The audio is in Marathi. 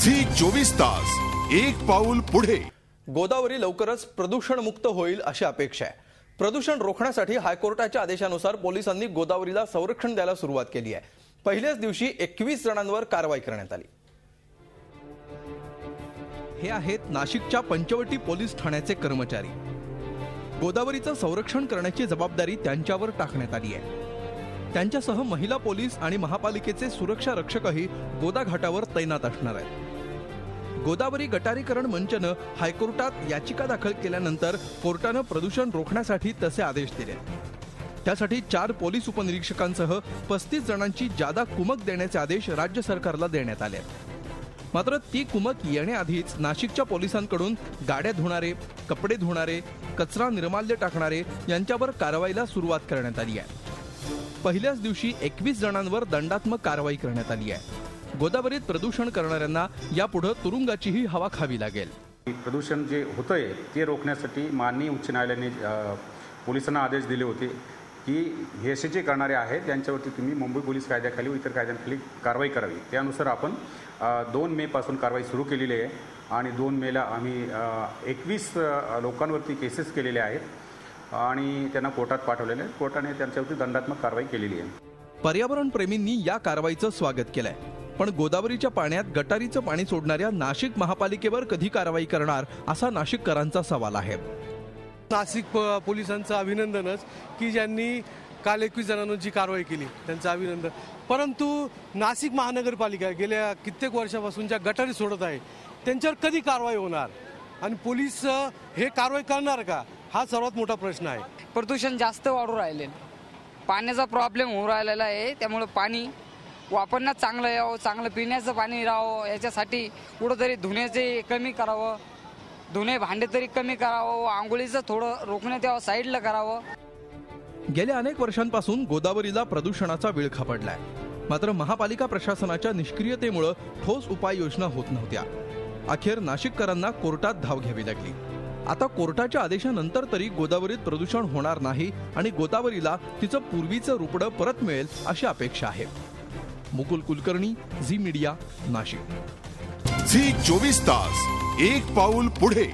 झी 24 तास एक पाऊल पुढे। गोदावरी लवकरच प्रदूषण मुक्त होईल अशी अपेक्षा आहे। प्रदूषण रोखण्यासाठी हायकोर्टाच्या आदेशानुसार पोलिसांनी गोदावरीला संरक्षण द्यायला सुरुवात केली आहे। पहिल्याच दिवशी 21 जणांवर कारवाई करण्यात आली। हे आहेत नाशिकच्या पंचवटी पोलीस ठाण्याचे कर्मचारी। गोदावरीचं संरक्षण करण्याची जबाबदारी त्यांच्यावर टाकण्यात आली आहे। त्यांच्यासह महिला पोलीस आणि महापालिकेचे सुरक्षा रक्षकही गोदा घाटावर तैनात असणार आहेत। गोदावरी गटारीकरण मंचनं हायकोर्टात याचिका दाखल केल्यानंतर कोर्टानं प्रदूषण रोखण्यासाठी तसे आदेश दिले। त्यासाठी 4 पोलीस उपनिरीक्षकांसह 35 जणांची जादा कुमक देण्याचे आदेश राज्य सरकारला देण्यात आले। मात्र ती कुमक येण्याआधीच नाशिकच्या पोलिसांकडून गाड्या धुणारे, कपडे धुणारे, कचरा निर्माल्य टाकणारे यांच्यावर कारवाईला सुरुवात करण्यात आली आहे। पहिल्याच दिवशी 21 जणांवर दंडात्मक कारवाई करण्यात आली आहे। गोदावरीत प्रदूषण करणाऱ्यांना यापुढे तुरुंगाचीही हवा खावी लागेल। प्रदूषण जे होतंय ते रोखण्यासाठी माननीय उच्च न्यायालयाने पोलिसांना आदेश दिले होते की हे असे जे करणारे आहेत त्यांच्यावरती तुम्ही मुंबई पोलीस कायद्याखाली व इतर कायद्यांखाली कारवाई करावी। त्यानुसार आपण 2 मे पासून कारवाई सुरू केलेली आहे आणि 2 मेला आम्ही 21 लोकांवरती केसेस केलेले आहेत आणि त्यांना कोर्टात पाठवलेले आहे। कोर्टाने त्यांच्यावरती दंडात्मक कारवाई केलेली आहे। पर्यावरण प्रेमींनी या कारवाईचं स्वागत केलंय, पण गोदावरीच्या पाण्यात गटारीचं पाणी सोडणाऱ्या नाशिक महापालिकेवर कधी कारवाई करणार असा नाशिककरांचा सवाल आहे। नाशिक पोलिसांचं अभिनंदनच की ज्यांनी काल 21 जणांची कारवाई केली, त्यांचं अभिनंदन। परंतु नाशिक महानगरपालिका गेल्या कित्येक वर्षापासून ज्या गटारी सोडत आहे त्यांच्यावर कधी कारवाई होणार आणि पोलीस हे कारवाई करणार का, हा सर्वात मोठा प्रश्न आहे। प्रदूषण जास्त वाढू राहिले, पाण्याचा प्रॉब्लेम होऊ राहिलेला आहे, त्यामुळे पाणी वापरण्यात चांगलं यावं, चांगलं पिण्याचं पाणी राहावं, याच्यासाठी कुठंतरी धुण्याचे कमी करावं, धुणे भांडे तरी कमी करावं, आंघोळीचं थोडं रोखण्यात यावं, साईडला करावं। गेल्या अनेक वर्षांपासून गोदावरीला प्रदूषणाचा विळखा पडलाय, मात्र महापालिका प्रशासनाच्या निष्क्रियतेमुळे ठोस उपाययोजना होत नव्हत्या। अखेर नाशिककरांना कोर्टात धाव घ्यावी लागली। आता कोर्टाच्या आदेशानंतर तरी गोदावरीत प्रदूषण होणार नाही आणि गोदावरीला तिचं पूर्वीचं रूपडं परत मिळेल अशी अपेक्षा आहे। मुकुल कुलकर्णी, झी मीडिया, नाशिक। झी 24 तास एक पाऊल पुढे।